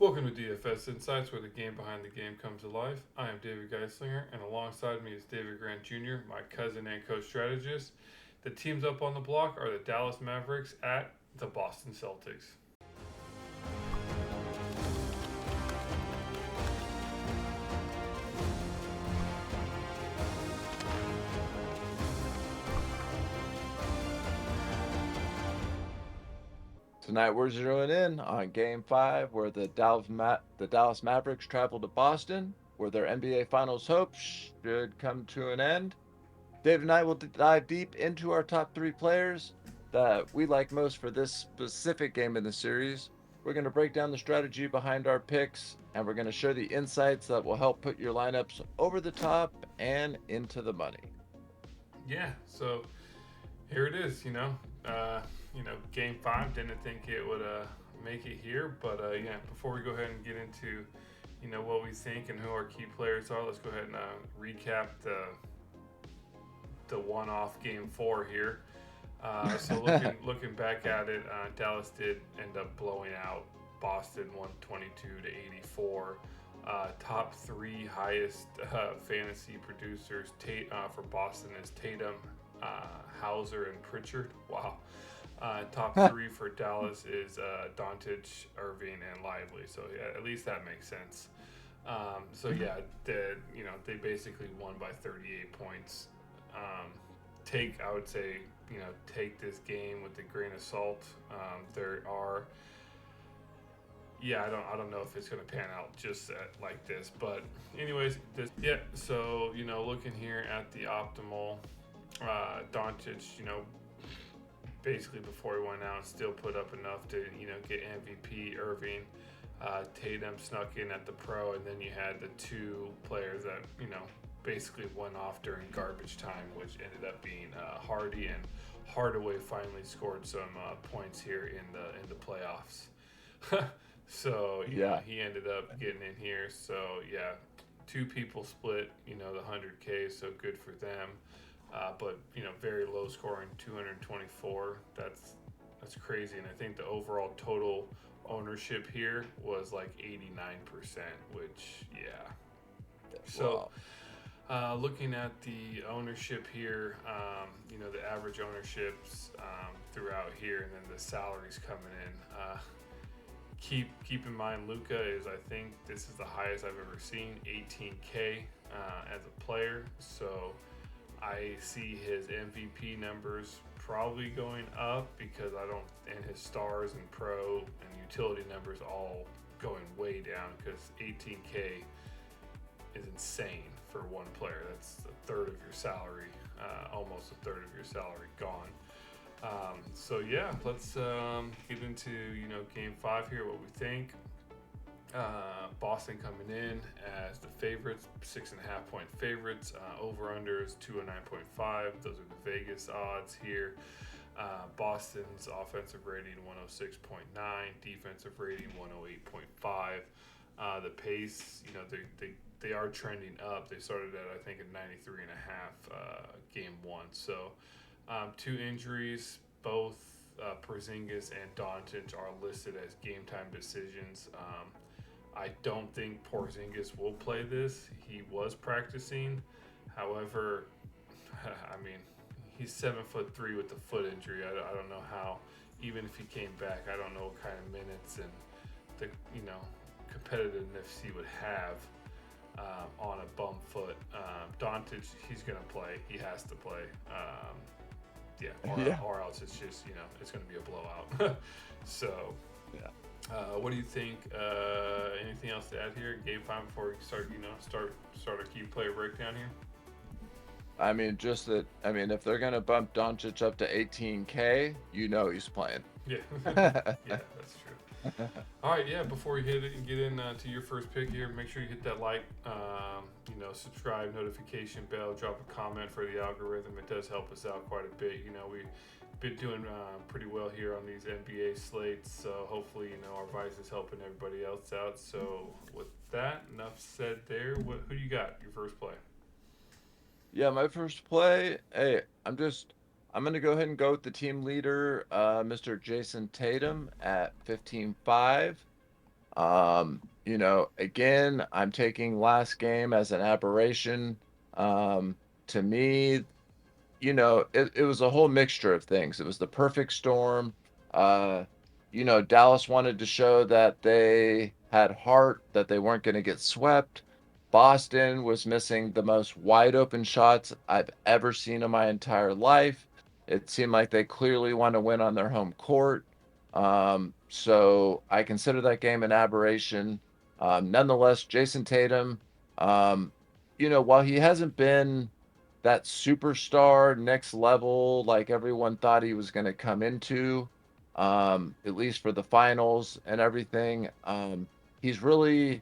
Welcome to DFS Insights, where the game behind the game comes to life. I am David Geislinger, and alongside me is David Grant Jr., my cousin and co-strategist. The teams up on the block are the Dallas Mavericks at the Boston Celtics. Tonight we're zeroing in on Game 5, where the Dallas Mavericks travel to Boston, where their NBA Finals hopes should come to an end. Dave and I will dive deep into our top 3 players that we like most for this specific game in the series. We're going to break down the strategy behind our picks, and we're going to share the insights that will help put your lineups over the top and into the money. Yeah, so here it is. Game 5. Didn't think it would make it here, but yeah. Before we go ahead and get into what we think and who our key players are, let's go ahead and recap the one-off Game 4 here. So looking back at it, Dallas did end up blowing out Boston 122-84. Top 3 highest fantasy producers for Boston is Tatum, Hauser, and Pritchard. Wow. Top 3 for Dallas is Doncic, Irving, and Lively. So yeah, at least that makes sense. So yeah, they basically won by 38 points. I would say, take this game with a grain of salt. There are, yeah, I don't know if it's going to pan out just like this, but anyways, So looking here at the optimal, Doncic, basically before he went out, still put up enough to get MVP. Irving, Tatum snuck in at the pro, and then you had the 2 players that basically went off during garbage time, which ended up being Hardy, and Hardaway finally scored some points here in the playoffs. So Yeah. he ended up getting in here. So yeah, 2 people split the 100K, so good for them. But very low scoring, 224. That's crazy, and I think the overall total ownership here was like 89%, which yeah. So. Wow. Looking at the ownership here, the average ownerships throughout here, and then the salaries coming in. Keep in mind, Luka is, I think this is the highest I've ever seen, 18K as a player. So I see his MVP numbers probably going up because and his stars and pro and utility numbers all going way down because 18K is insane for one player. That's a third of your salary, almost a third of your salary gone. So yeah, let's get into Game 5 here. What we think. Boston coming in as the favorites, 6.5 point favorites. Over under is 209.5. Those are the Vegas odds here. Boston's offensive rating 106.9, defensive rating 108.5. The pace, they are trending up. They started at, I think, a 93.5 Game 1. So 2 injuries, both Porzingis and Doncic are listed as game time decisions. I don't think Porzingis will play this. He was practicing. However, I mean, he's 7'3" with the foot injury. I don't know how, even if he came back, I don't know what kind of minutes and the competitiveness he would have on a bum foot. Doncic, he's going to play. He has to play. Or else it's just, it's going to be a blowout. So, Yeah. what do you think? Anything else to add here? Game 5 before we start, start our key player breakdown here? I mean, if they're going to bump Doncic up to 18K, he's playing. Yeah. Yeah, that's true. All right, yeah. Before we get in to your first pick here, make sure you hit that like, subscribe, notification bell, drop a comment for the algorithm. It does help us out quite a bit. We've been doing pretty well here on these NBA slates, so hopefully our advice is helping everybody else out. So with that, enough said there. Who do you got? Your first play? Yeah, my first play. Hey, I'm gonna go ahead and go with the team leader, Mr. Jason Tatum at 15.5. Again, I'm taking last game as an aberration. Um, to me, it was a whole mixture of things. It was the perfect storm. Uh, Dallas wanted to show that they had heart, that they weren't going to get swept. Boston was missing the most wide open shots I've ever seen in my entire life. It seemed like they clearly want to win on their home court. So I consider that game an aberration. Nonetheless, Jason Tatum, um, while he hasn't been that superstar next level like everyone thought he was going to come into, at least for the finals and everything. He's really,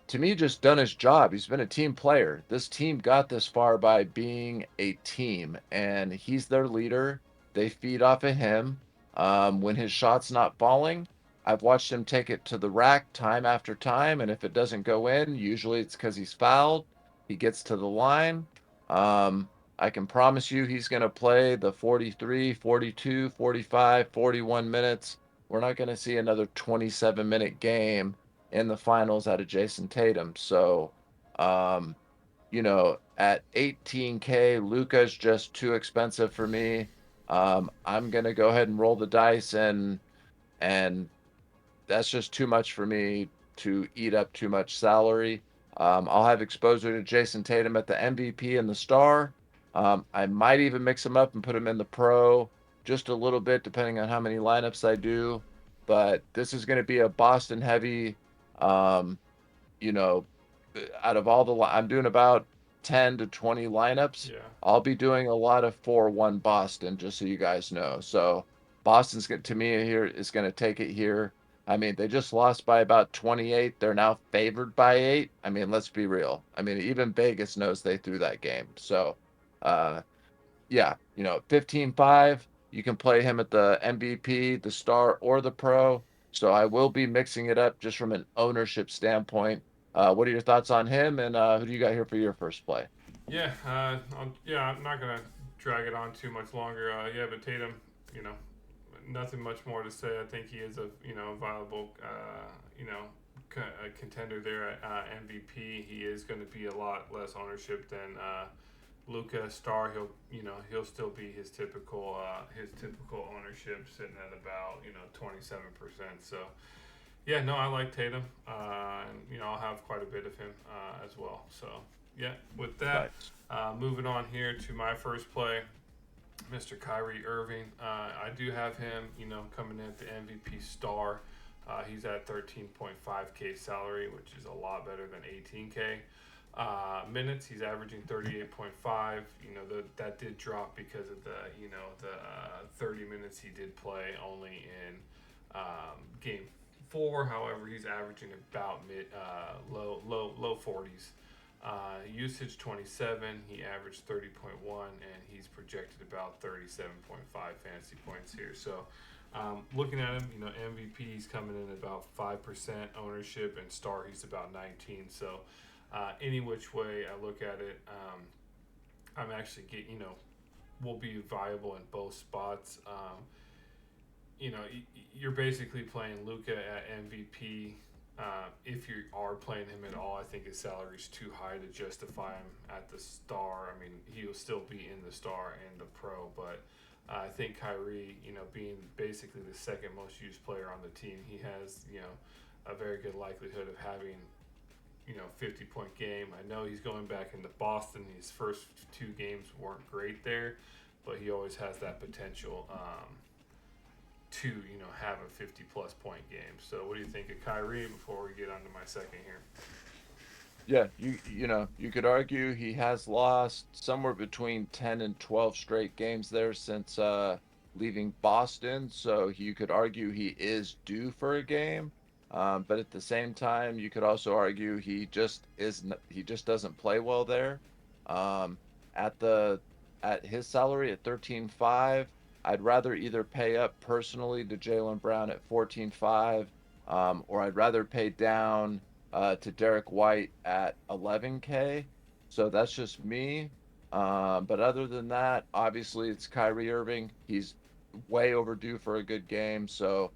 to me, just done his job. He's been a team player. This team got this far by being a team, and he's their leader. They feed off of him. When his shot's not falling, I've watched him take it to the rack time after time, and if it doesn't go in, usually it's because he's fouled. He gets to the line. Um, I can promise you he's going to play the 43, 42, 45, 41 minutes. We're not going to see another 27-minute game in the finals out of Jason Tatum. So, um, at 18K, Luka's just too expensive for me. I'm gonna go ahead and roll the dice, and that's just too much for me to eat up too much salary. I'll have exposure to Jason Tatum at the MVP and the star. I might even mix him up and put him in the pro just a little bit, depending on how many lineups I do. But this is going to be a Boston heavy. Um, you know, Out of all I'm doing about 10 to 20 lineups. Yeah. I'll be doing a lot of 4-1 Boston, just so you guys know. So Boston's to me here is going to take it here. I mean, they just lost by about 28. They're now favored by 8. I mean, let's be real. I mean, even Vegas knows they threw that game. So, uh, yeah, 15-5, you can play him at the MVP, the star, or the pro. So I will be mixing it up just from an ownership standpoint. What are your thoughts on him, and who do you got here for your first play? I'm not gonna drag it on too much longer. But Tatum, you know, nothing much more to say. I think he is a viable contender there at MVP. He is going to be a lot less ownership than Luca Star. He'll still be his typical ownership sitting at about 27%. So yeah, no, I like Tatum, and I'll have quite a bit of him as well. So yeah, with that, Nice. moving on here to my first play, Mr. Kyrie Irving. I do have him, coming in at the MVP star. He's at 13.5K salary, which is a lot better than 18K. Minutes, he's averaging 38.5. That did drop because of the 30 minutes he did play only in game four. However, he's averaging about low 40s. Usage 27, he averaged 30.1, and he's projected about 37.5 fantasy points here. So, looking at him, MVP he's coming in at about 5% ownership, and star he's about 19. So, any which way I look at it, I'm actually will be viable in both spots. You're basically playing Luca at MVP. If you are playing him at all, I think his salary is too high to justify him at the star. I mean, he'll still be in the star and the pro, but I think Kyrie, being basically the second most used player on the team, he has, a very good likelihood of having, 50-point game. I know he's going back into Boston. His first two games weren't great there, but he always has that potential. To have a 50 plus point game. So what do you think of Kyrie before we get on to my second here? Yeah, you could argue he has lost somewhere between 10 and 12 straight games there since leaving Boston. So you could argue he is due for a game. But at the same time, you could also argue he just doesn't play well there. Um, at the at his salary at 13.5, I'd rather either pay up personally to Jalen Brown at 14.5, or I'd rather pay down to Derek White at 11K. So that's just me. But other than that, obviously it's Kyrie Irving. He's way overdue for a good game. So,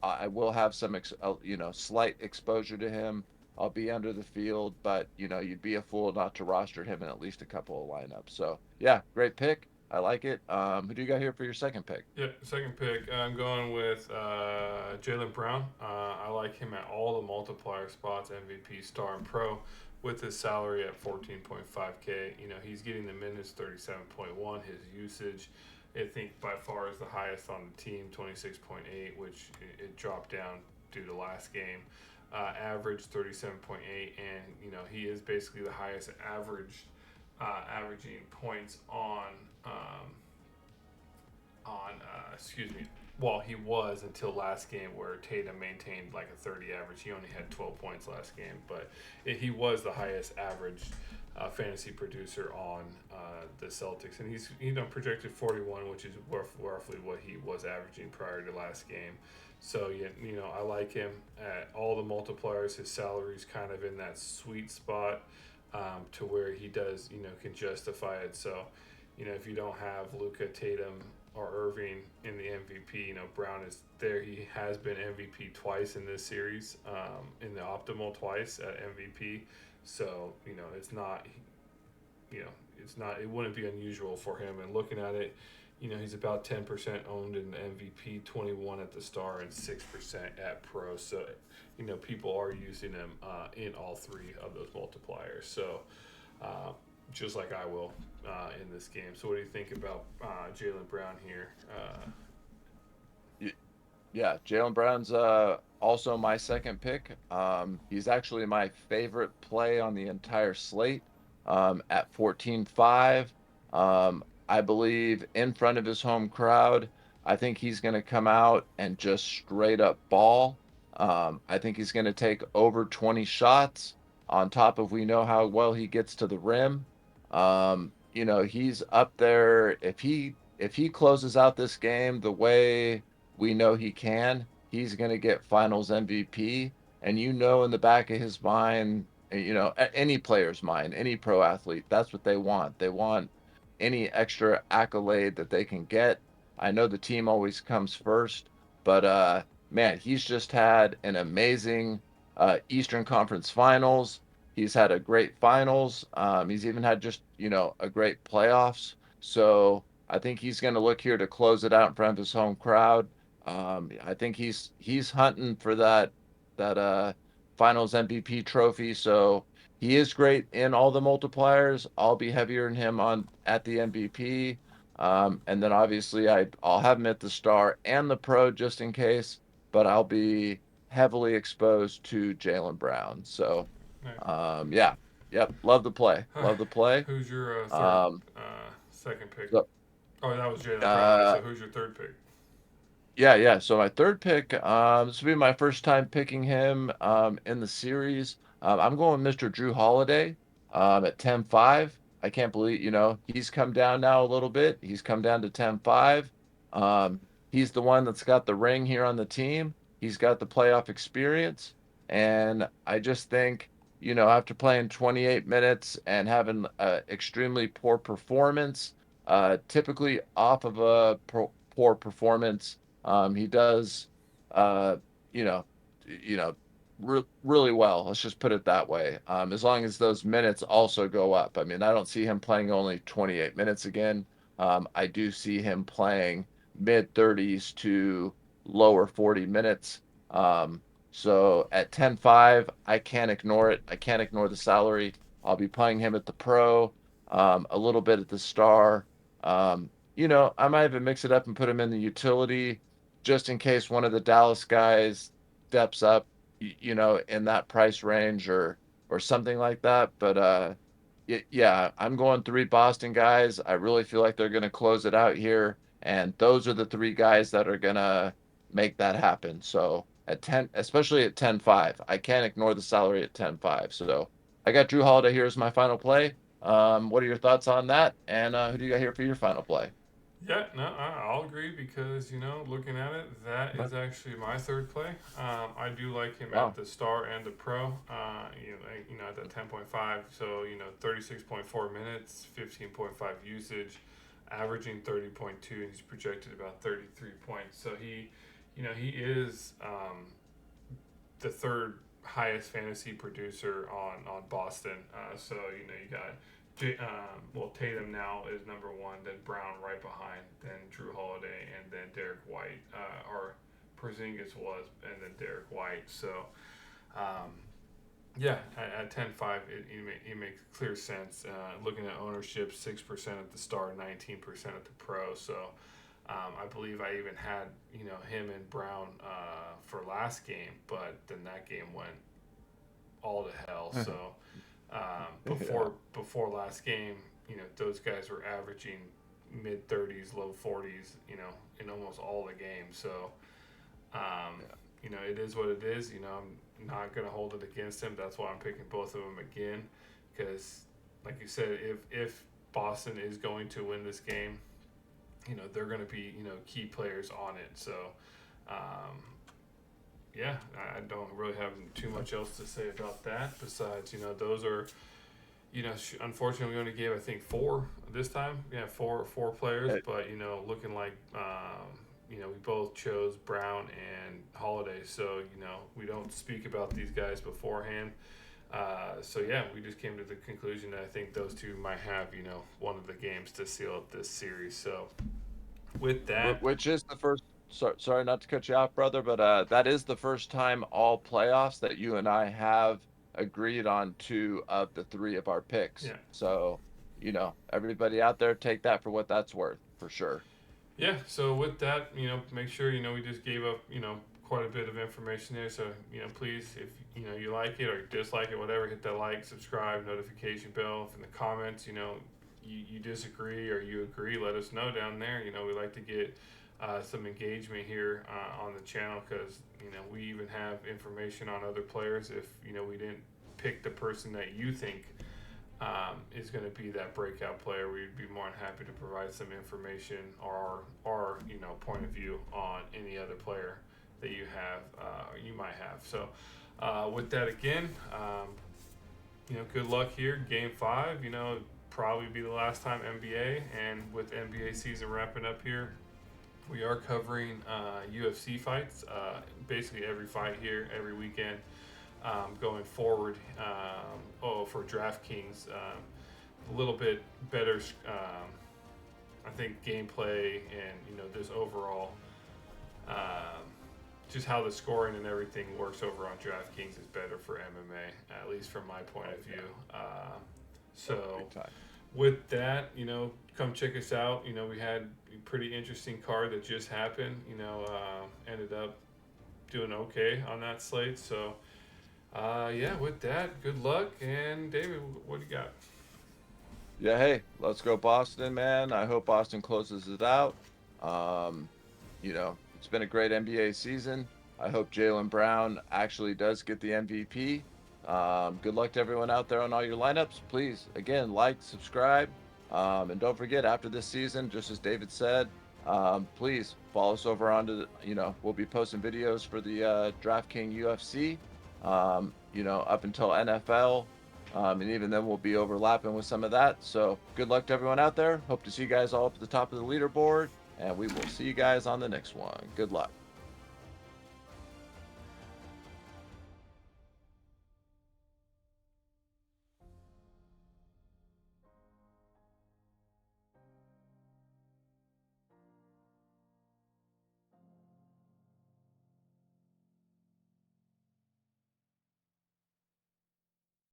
I will have some slight exposure to him. I'll be under the field, but you'd be a fool not to roster him in at least a couple of lineups. So yeah, great pick. I like it. Who do you got here for your second pick? Yeah, second pick. I'm going with Jalen Brown. I like him at all the multiplier spots, MVP, star, and pro, with his salary at 14.5K. He's getting the minutes 37.1. His usage, I think, by far is the highest on the team, 26.8, which it dropped down due to last game. Average 37.8, and he is basically the highest averaging points excuse me. Well, he was until last game where Tatum maintained like a 30 average. He only had 12 points last game, but he was the highest average fantasy producer on the Celtics, and he's projected 41, which is roughly what he was averaging prior to last game. So I like him at all the multipliers. His salary's kind of in that sweet spot to where he does can justify it. So if you don't have Luka, Tatum, or Irving in the MVP, Brown is there. He has been MVP twice in this series, in the optimal twice at MVP. So it wouldn't be unusual for him. And looking at it, he's about 10% owned in the MVP, 21 at the star, and 6% at pro. So people are using him in all three of those multipliers. So just like I will in this game. So what do you think about Jalen Brown here? Yeah, Jalen Brown's also my second pick. He's actually my favorite play on the entire slate at 14.5. I believe in front of his home crowd. I think he's going to come out and just straight up ball. I think he's going to take over 20 shots on top of we know how well he gets to the rim. He's up there. If he closes out this game the way we know he can, he's going to get Finals MVP. And in the back of his mind, any player's mind, any pro athlete, that's what they want. They want any extra accolade that they can get. I know the team always comes first, but man, he's just had an amazing Eastern Conference Finals. He's had a great finals. He's even had just, a great playoffs. So I think he's going to look here to close it out in front of his home crowd. I think he's hunting for that finals MVP trophy. So he is great in all the multipliers. I'll be heavier than him on at the MVP. And then obviously I'll have him at the star and the pro just in case, but I'll be heavily exposed to Jalen Brown. So yeah, yep, love the play, love the play. Who's your Um, second pick? so, Oh, that was Jalen Brown. uh, So who's your third pick? yeah. So my third pick, this will be my first time picking him in the series. I'm going Mr. Drew Holiday at 10.5. I can't believe, he's come down now a little bit. He's come down to 10.5. He's the one that's got the ring here on the team. He's got the playoff experience. And I just think, after playing 28 minutes and having an extremely poor performance, typically off of a poor performance, he does, uh, you know, really well. Let's just put it that way. As long as those minutes also go up. I mean, I don't see him playing only 28 minutes again. I do see him playing mid 30s to lower 40 minutes. So at 10.5, I can't ignore it. I can't ignore the salary. I'll be playing him at the pro, a little bit at the star. I might even mix it up and put him in the utility just in case one of the Dallas guys steps up, in that price range or something like that. But yeah, I'm going three Boston guys. I really feel like they're going to close it out here, and those are the three guys that are going to make that happen. So at 10, especially at 10.5, I can't ignore the salary at 10.5. So I got Drew Holiday here as my final play. What are your thoughts on that? And who do you got here for your final play? Yeah, no, I'll agree because looking at it, that Okay. is actually my third play. I do like him at Wow. the star and the pro. At the 10.5, so 36.4 minutes, 15.5 usage, averaging 30.2, and he's projected about 33 points. So he is the third highest fantasy producer on Boston. So you got Tatum now is number one, then Brown right behind, then Drew Holiday, and then Derek White. Or Porzingis was, and then Derek White. So yeah, at 10-5, it makes clear sense. Looking at ownership, 6% at the start, 19% at the pro. So I believe I even had him and Brown for last game, but then that game went all to hell. So before last game, those guys were averaging mid 30s, low 40s, in almost all the games. So it is what it is. I'm not gonna hold it against him. That's why I'm picking both of them again, because like you said, if Boston is going to win this game, they're going to be, key players on it. So, yeah, I don't really have too much else to say about that. Besides, those are, unfortunately, we only gave, I think, 4 this time. Yeah, four players. But, looking like, we both chose Brown and Holiday. So, we don't speak about these guys beforehand. So yeah, we just came to the conclusion that I think those two might have, one of the games to seal up this series. So with that, which is the first. Sorry not to cut you off, brother, but that is the first time all playoffs that you and I have agreed on 2 of the 3 of our picks. yeah. So, everybody out there, take that for what that's worth, for sure. Yeah. So with that, make sure, we just gave up, quite a bit of information there. So, please, if, you like it or dislike it, whatever, hit that like, subscribe, notification bell. If in the comments, you disagree or you agree, let us know down there. We like to get some engagement here on the channel, because, we even have information on other players. If, we didn't pick the person that you think is going to be that breakout player, we'd be more than happy to provide some information or point of view on any other player that you have, you might have. So with that, again, good luck here. Game 5, probably be the last time NBA, and with NBA season wrapping up here, we are covering UFC fights, basically every fight here, every weekend. Going forward, for DraftKings, a little bit better, I think, gameplay, and this overall, just how the scoring and everything works over on DraftKings is better for MMA, at least from my point of view. So with that, come check us out. We had a pretty interesting card that just happened. Ended up doing okay on that slate. So yeah, with that, good luck. And David, what do you got? Yeah, hey, let's go Boston, man. I hope Boston closes it out. It's been a great NBA season. I hope Jaylen Brown actually does get the MVP. Good luck to everyone out there on all your lineups. Please, again, like, subscribe, and don't forget, after this season, just as David said, please follow us over onto we'll be posting videos for the DraftKings UFC, up until NFL, and even then we'll be overlapping with some of that. So good luck to everyone out there. Hope to see you guys all up at the top of the leaderboard, and we will see you guys on the next one. Good luck.